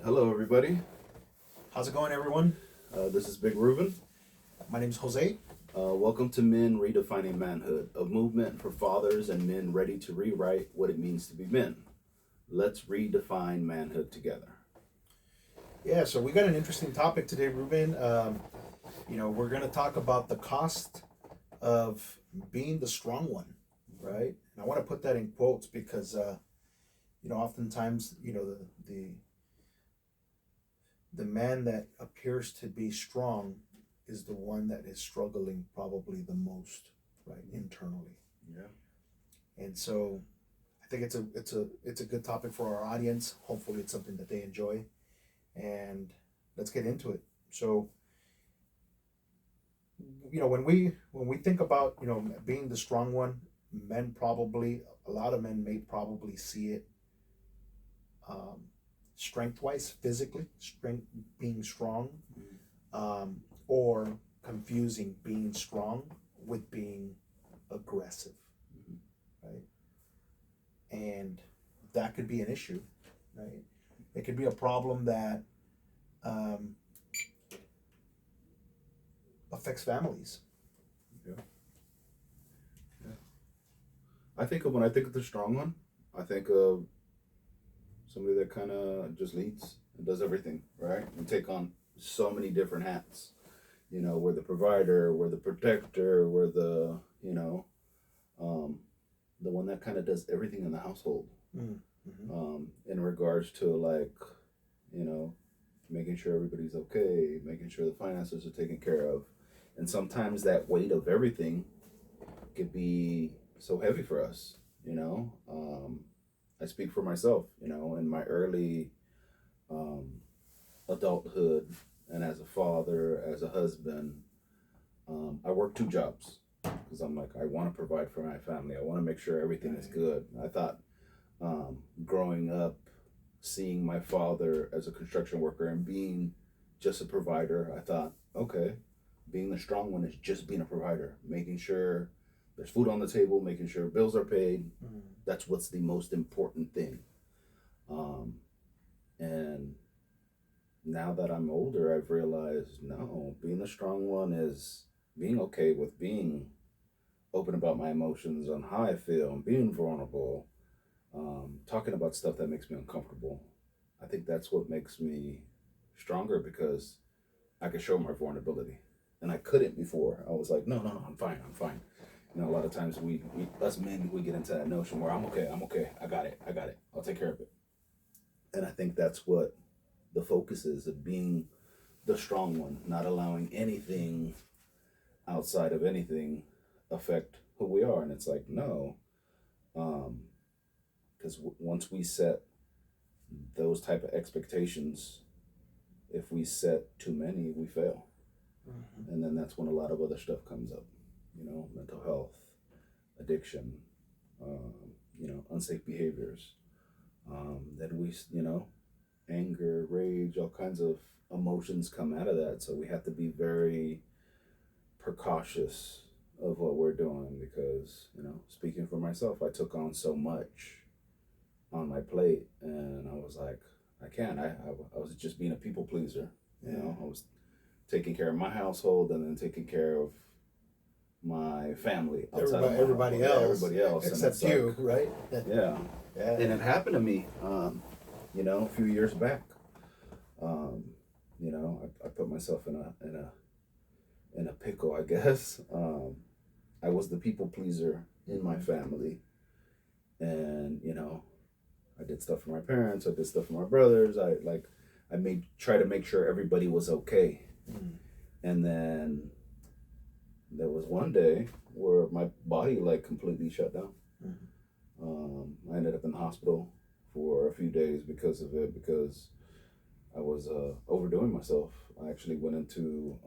Hello, everybody. How's it going, everyone? This is Big Ruben. My name's Jose. Welcome to Men Redefining Manhood, a movement for fathers and men ready to rewrite what it means to be men. Let's redefine manhood together. Yeah, so we got an interesting topic today, Ruben. We're going to talk about the cost of being the strong one, right? And I want to put that in quotes because, oftentimes, the man that appears to be strong is the one that is struggling probably the most, right, internally. Yeah. And so, I think it's a good topic for our audience. Hopefully, it's something that they enjoy, and let's get into it. So, when we think about being the strong one, men probably a lot of men may probably see it um, strength wise, physically, strength being strong, or confusing being strong with being aggressive, right? And that could be an issue, right? It could be a problem that um, affects families. Yeah. Yeah. When I think of the strong one, I think of somebody that kind of just leads and does everything, right? And take on so many different hats. We're the provider, we're the protector, we're um, the one that kind of does everything in the household. In regards to you know, making sure everybody's okay, making sure the finances are taken care of. And sometimes that weight of everything could be so heavy for us. I speak for myself, in my early um, adulthood and as a father, as a husband, I worked two jobs because I'm like, I want to provide for my family. I want to make sure everything is good. I thought growing up, seeing my father as a construction worker and being just a provider, I thought, okay, being the strong one is just being a provider, making sure there's food on the table, making sure bills are paid. That's what's the most important thing. Um, and now that I'm older, I've realized no, being the strong one is being okay with being open about my emotions on how I feel and being vulnerable, talking about stuff that makes me uncomfortable. I think that's what makes me stronger because I can show my vulnerability. And I couldn't before. I was like, no, no, no, I'm fine, I'm fine. A lot of times us men, we get into that notion where I'm okay, I got it, I'll take care of it. And I think that's what the focus is of being the strong one, not allowing anything outside of anything affect who we are. And it's like, no, because once we set those type of expectations, if we set too many, we fail. And then that's when a lot of other stuff comes up, mental health, addiction, um, unsafe behaviors. Then anger, rage, all kinds of emotions come out of that. So we have to be very precautious of what we're doing because, speaking for myself, I took on so much on my plate and I was like, I can't. I was just being a people pleaser. I was taking care of my household and then taking care of my family outside Everybody else, everybody else, except you, right? Yeah, Yeah. and it happened to me, a few years back. I put myself in a pickle, I guess. I was the people pleaser in my family, and I did stuff for my parents. I did stuff for my brothers. I made try to make sure everybody was okay. And then there was one day where my body completely shut down. I ended up in the hospital for a few days because of it, because I was overdoing myself. I actually went into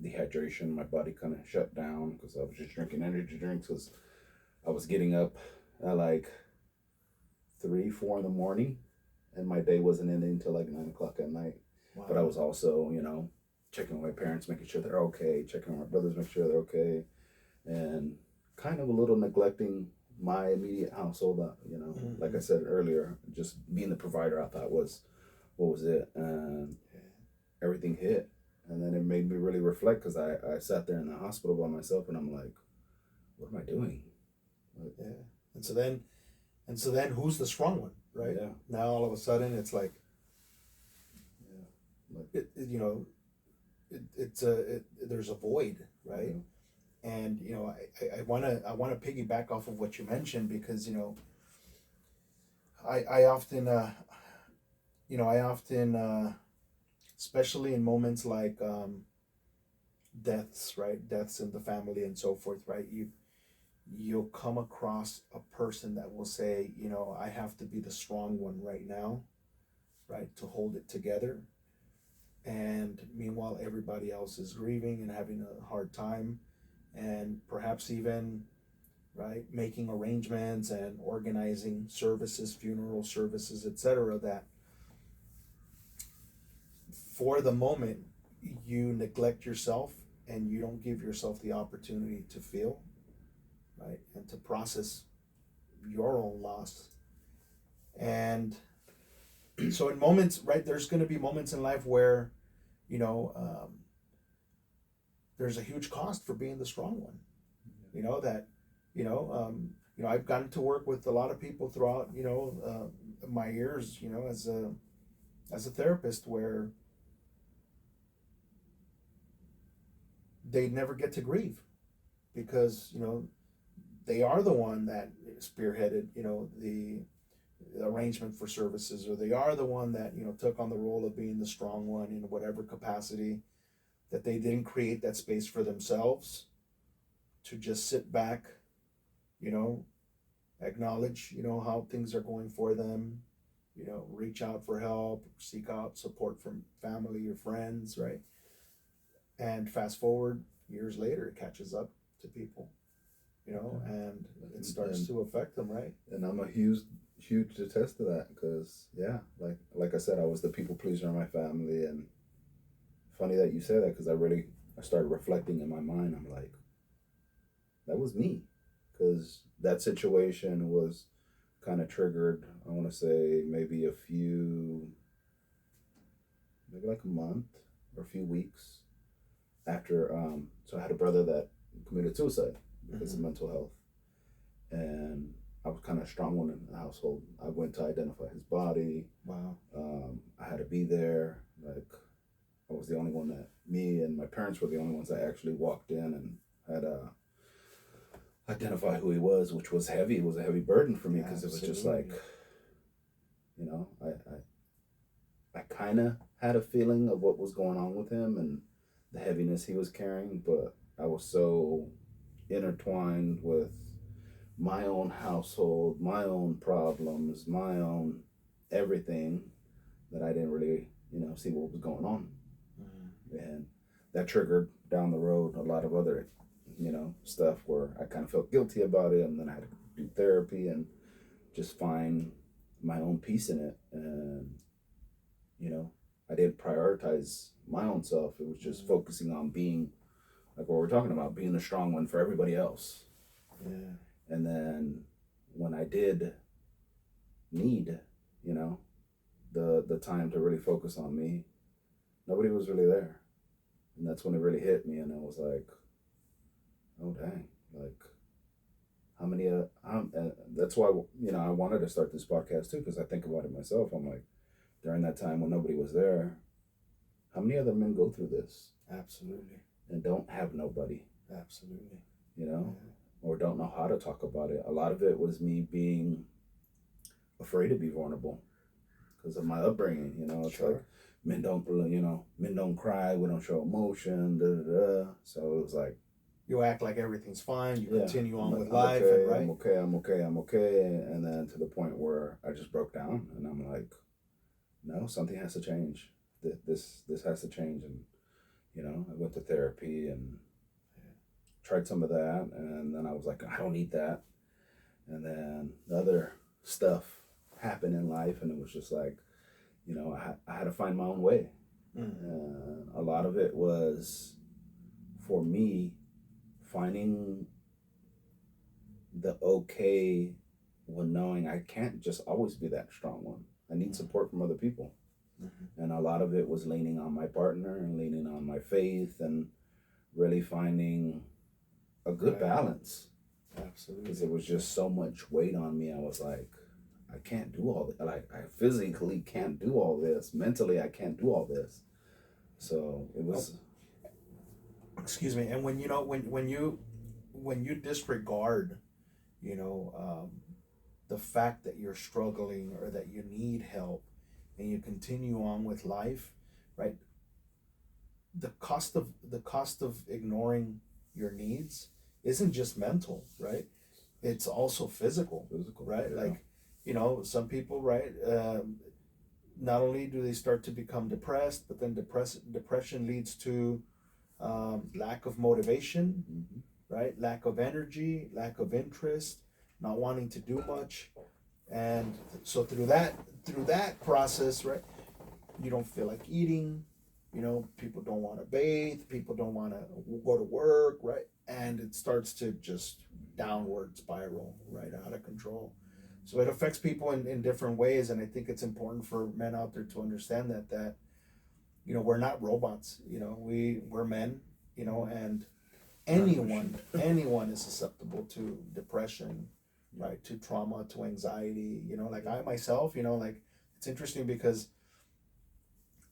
dehydration. My body kind of shut down because I was just drinking energy drinks because I was getting up at 3, 4 in the morning, and my day wasn't ending until 9 o'clock at night. Wow. But I was also, checking on my parents, making sure they're okay, checking on my brothers, making sure they're okay, and kind of a little neglecting my immediate household. Like I said earlier, just being the provider I thought was what was it? And everything hit. And then it made me really reflect because I sat there in the hospital by myself and I'm like, what am I doing? Like, Yeah. And so then who's the strong one, right? Yeah. Now all of a sudden it's like, yeah. Like, there's a void, right? yeah. And I want to piggyback off of what you mentioned because I often especially in moments like deaths, right? Deaths in the family and so forth, right? You'll come across a person that will say, I have to be the strong one right now, right, to hold it together. And meanwhile, everybody else is grieving and having a hard time, and perhaps even, right, making arrangements and organizing services, funeral services, etc. That for the moment you neglect yourself and you don't give yourself the opportunity to feel, right, and to process your own loss. And so in moments, right, there's going to be moments in life where you know um, there's a huge cost for being the strong one. That I've gotten to work with a lot of people throughout my years, as a therapist, where they never get to grieve because they are the one that spearheaded the arrangement for services, or they are the one that took on the role of being the strong one in whatever capacity, that they didn't create that space for themselves to just sit back, you know acknowledge how things are going for them, reach out for help, seek out support from family or friends, right? And fast forward years later, it catches up to people, and it starts to affect them, right? And I'm a huge attest to that because yeah, like I said, I was the people pleaser in my family, and funny that you say that because I started reflecting in my mind. I'm like, that was me, because that situation was kind of triggered. I want to say maybe maybe like a month or a few weeks after. So I had a brother that committed suicide because of mental health, and I was kind of a strong one in the household. I went to identify his body. Wow. I had to be there. Like, I was the only one me and my parents were the only ones that actually walked in and had identify who he was, which was heavy. It was a heavy burden for me because it was just like, I kind of had a feeling of what was going on with him and the heaviness he was carrying, but I was so intertwined with my own household, my own problems, my own everything, that I didn't really, see what was going on. And that triggered down the road a lot of other, stuff where I kind of felt guilty about it, and then I had to do therapy and just find my own peace in it. And, I didn't prioritize my own self. It was just focusing on being, like what we're talking about, being the strong one for everybody else. Yeah. And then when I did need, the time to really focus on me, nobody was really there. And that's when it really hit me, and I was like, oh dang, like how many that's why I wanted to start this podcast too, because I think about it myself. I'm like, during that time when nobody was there, how many other men go through this? Absolutely. And don't have nobody. Absolutely. Yeah. Or don't know how to talk about it. A lot of it was me being afraid to be vulnerable because of my upbringing. It's Sure. like men don't cry, we don't show emotion, da da da. So it was like, you act like everything's fine, you continue on with I'm life, okay, and right? I'm okay. And then to the point where I just broke down, and I'm like, no, something has to change. This has to change. And I went to therapy and tried some of that, and then I was like, I don't need that. And then the other stuff happened in life, and it was just like, I had to find my own way. A lot of it was for me finding the okay when knowing I can't just always be that strong one. I need support from other people. Mm-hmm. And a lot of it was leaning on my partner and leaning on my faith and really finding a good balance. Absolutely. Because it was just so much weight on me. I was like, I can't do all this. Like, I physically can't do all this. Mentally, I can't do all this. So it was. Excuse me. And when you disregard, you know, the fact that you're struggling or that you need help, and you continue on with life, right? The cost of ignoring your needs isn't just mental, right? It's also physical, right? Yeah. Like, some people, right? Not only do they start to become depressed, but then depression leads to lack of motivation, right? Lack of energy, lack of interest, not wanting to do much, and so through that process, right? You don't feel like eating. People don't want to bathe. People don't want to go to work, right? And it starts to just downward spiral, right, out of control. So it affects people in different ways, and I think it's important for men out there to understand that we're not robots. We're men. And anyone is susceptible to depression, right? To trauma, to anxiety. Like I myself, like it's interesting because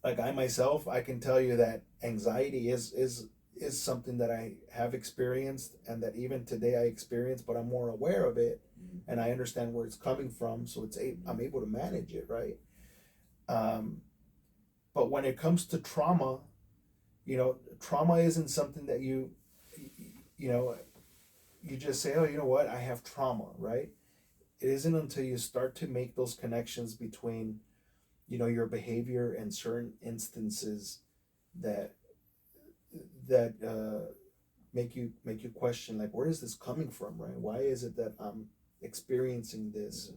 like I myself, I can tell you that anxiety is something that I have experienced and that even today I experience, but I'm more aware of it and I understand where it's coming from, so I'm able to manage it, right? But when it comes to trauma, trauma isn't something that you know you just say, oh, you know what, I have trauma, right? It isn't until you start to make those connections between your behavior and certain instances that make you question, like, where is this coming from, right? Why is it that I'm experiencing this?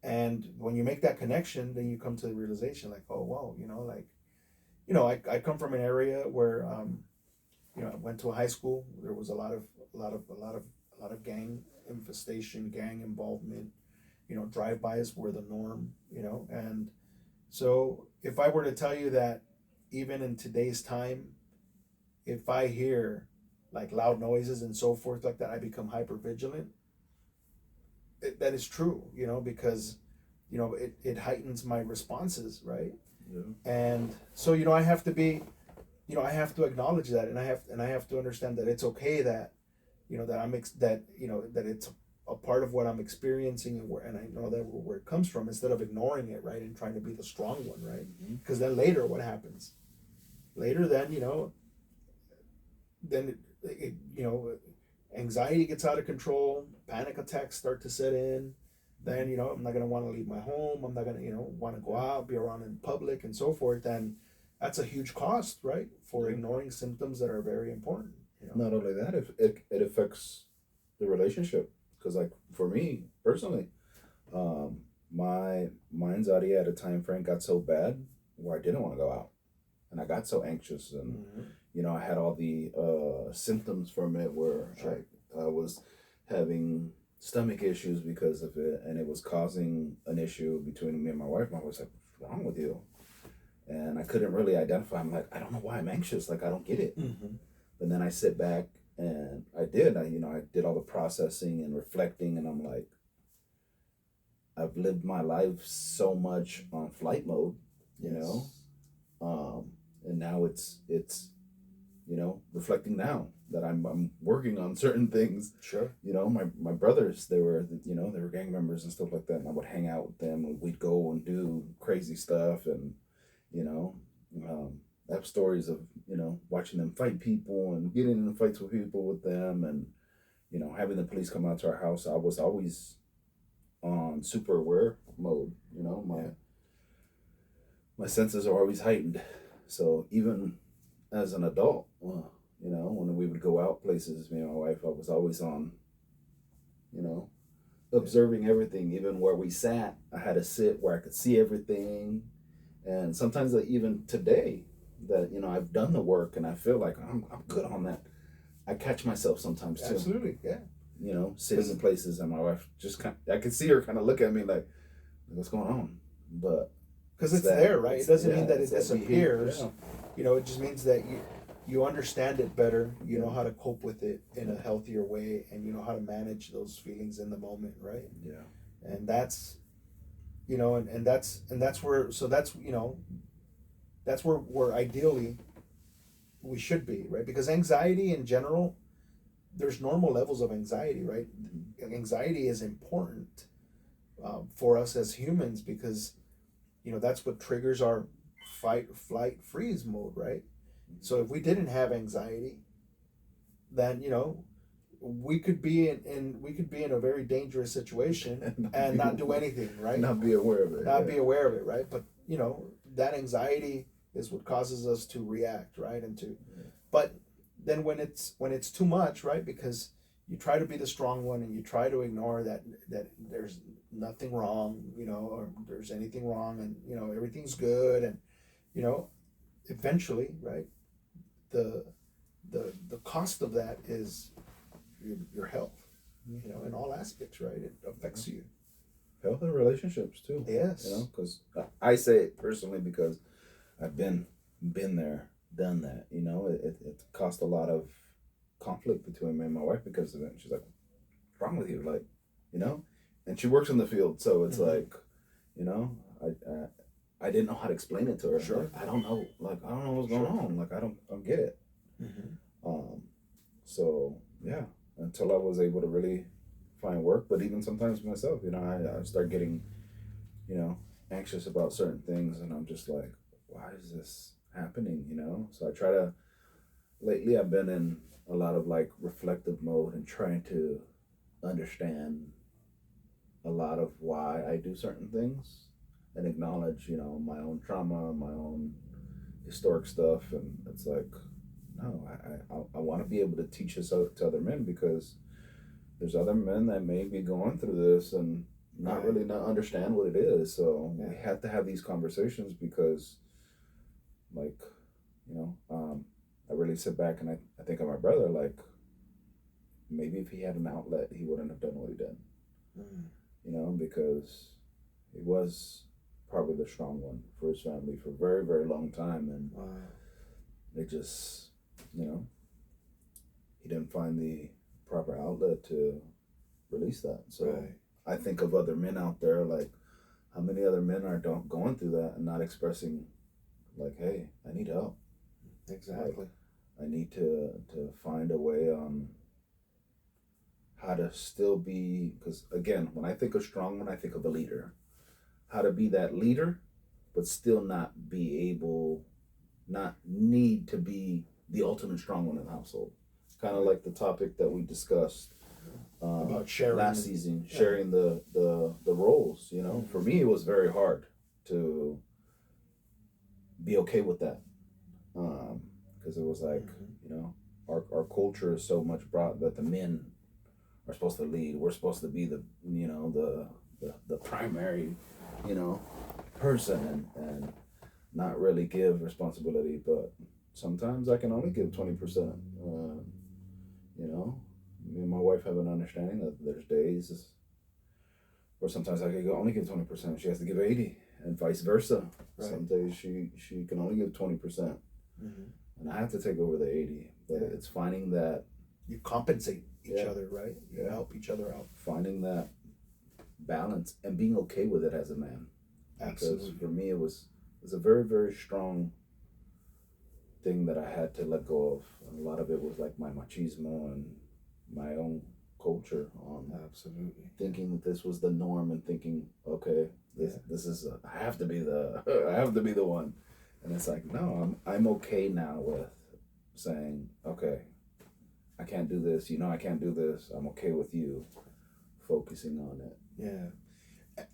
And when you make that connection, then you come to the realization, like, oh wow, like, I come from an area where I went to a high school. There was a lot of gang infestation, gang involvement. Drive-bys were the norm. And so if I were to tell you that even in today's time, if I hear like loud noises and so forth like that, I become hyper vigilant. That is true, because it heightens my responses, right? Yeah. And so I have to be, I have to acknowledge that, and I have to understand that it's okay that that that it's a part of what I'm experiencing, and I know that where it comes from, instead of ignoring it, right, and trying to be the strong one, right? Because then later, what happens? Later, then anxiety gets out of control, panic attacks start to set in. Then I'm not gonna want to leave my home. I'm not gonna want to go out, be around in public, and so forth. And that's a huge cost, right, for ignoring symptoms that are very important. Not only that, it affects the relationship. Because, like, for me personally, my anxiety at a time frame got so bad where I didn't want to go out, and I got so anxious, and I had all the symptoms from it where I was having stomach issues because of it, and it was causing an issue between me and my wife. My wife was like, "What's wrong with you?" And I couldn't really identify. I'm like, I don't know why I'm anxious. Like, I don't get it. But then I sit back and I did all the processing and reflecting, and I'm like, I've lived my life so much on flight mode, and now it's reflecting now that I'm working on certain things. Sure. My brothers, they were gang members and stuff like that, and I would hang out with them and we'd go and do crazy stuff, and I have stories of watching them fight people and getting in fights with people with them, and having the police come out to our house. I was always on super aware mode. My senses are always heightened. So even as an adult, when we would go out places, me and my wife, I was always on, observing everything. Even where we sat, I had to sit where I could see everything. And sometimes, even today, that I've done the work and I feel like I'm good on that, I catch myself sometimes too. Absolutely, yeah. Sitting in places, and my wife just I could see her kind of look at me like, what's going on? But because it's there, right? It doesn't mean that it it's that disappears. yeah. You know, it just means that you understand it better. You know how to cope with it in a healthier way, and you know how to manage those feelings in the moment, right? Yeah. And that's, you know, and that's where, so that's, you know, that's where ideally we should be, right? Because anxiety in general, there's normal levels of anxiety, right? Anxiety is important for us as humans because, you know, that's what triggers our fight, flight, freeze mode, right? So if we didn't have anxiety, then, you know, we could be in a very dangerous situation and not do anything, right? Not be aware of it. Not be aware of it, right? But you know, that anxiety is what causes us to react, right? And to, but then when it's too much, right? Because you try to be the strong one and you try to ignore that there's nothing wrong, you know, or there's anything wrong, and you know everything's good, and you know, eventually, right? The the cost of that is your health, you know, in all aspects, right? It affects you. Health and relationships too. Yes. You know, because I say it personally because I've been there, done that. You know, it cost a lot of conflict between me and my wife because of it. And she's like, "What's wrong with you?" Like, you know, and she works in the field, so it's like, you know, I didn't know how to explain it to her. Sure. Like, I don't know what's going on. Like, I don't get it. So yeah, until I was able to really find work, but even sometimes myself, you know, I start getting, you know, anxious about certain things, and I'm just like, why is this happening? You know, so I try to. Lately, I've been in a lot of like reflective mode and trying to understand a lot of why I do certain things and acknowledge, you know, my own trauma, my own historic stuff, and it's like, no, I want to be able to teach this out to other men because there's other men that may be going through this and not really not understand what it is. So we have to have these conversations because, like, you know, I really sit back and I think of my brother, like, maybe if he had an outlet, he wouldn't have done what he did. You know, because he was probably the strong one for his family for a very, very long time. And it just, you know, he didn't find the proper outlet to release that. So I think of other men out there, like how many other men are going through that and not expressing, like, hey, I need help. Exactly. Like, I need to find a way on how to still be, because again, when I think of strong one, I think of a leader. How to be that leader, but still not be able, not need to be the ultimate strong one in the household. Kind of like the topic that we discussed about sharing last season, sharing the roles. You know, for me, it was very hard to be okay with that, because it was like, you know, our culture is so much brought that the men are supposed to lead. We're supposed to be the, you know, the primary, you know, person, and not really give responsibility. But sometimes I can only give 20%. You know, me and my wife have an understanding that there's days where sometimes I can only give 20%. She has to give 80, and vice versa. Right. Some days she can only give 20%, and I have to take over the 80. But it's finding that you compensate each other, right? You help each other out. Finding that balance and being okay with it as a man. Absolutely. Because for me, it was a very, very strong thing that I had to let go of. And a lot of it was like my machismo and my own culture on thinking that this was the norm and thinking, okay, this is I have to be the one. And it's like, no, I'm okay now with saying, okay, I can't do this, you know, I can't do this. I'm okay with you focusing on it. Yeah.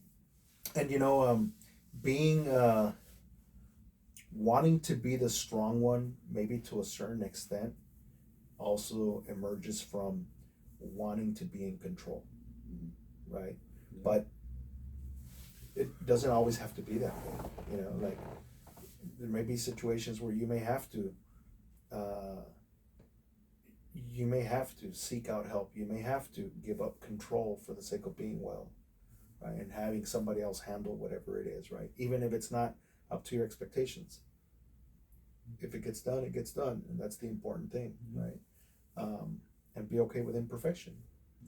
And you know, being wanting to be the strong one, maybe to a certain extent, also emerges from wanting to be in control, right? Yeah. But it doesn't always have to be that way. You know, like there may be situations where you may have to seek out help. You may have to give up control for the sake of being well, right? And having somebody else handle whatever it is, right? Even if it's not up to your expectations. If it gets done, it gets done, and that's the important thing, right? And be okay with imperfection.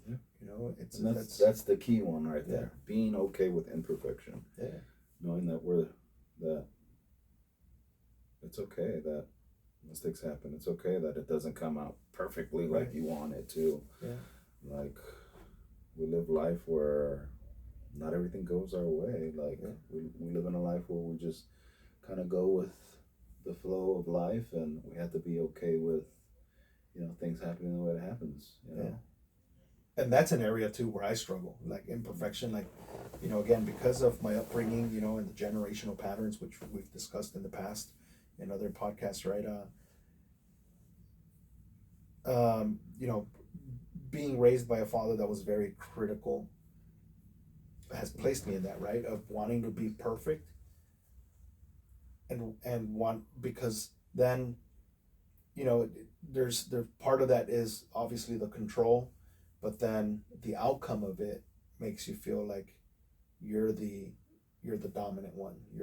Yeah. You know, it's and that's the key one right there. Yeah. Being okay with imperfection. Yeah. Knowing that that it's okay that mistakes happen. It's okay that it doesn't come out perfectly like Right. you want it to. Yeah. Like, we live life where not everything goes our way. Like, Yeah. we live in a life where we just kind of go with the flow of life, and we have to be okay with, things happening the way it happens. Yeah. And that's an area too where I struggle, like imperfection, like, again, because of my upbringing, and the generational patterns, which we've discussed in the past in other podcasts, right? Being raised by a father that was very critical has placed me in that, right, of wanting to be perfect, and want, because then, there's part of that is obviously the control, but then the outcome of it makes you feel like you're the dominant one.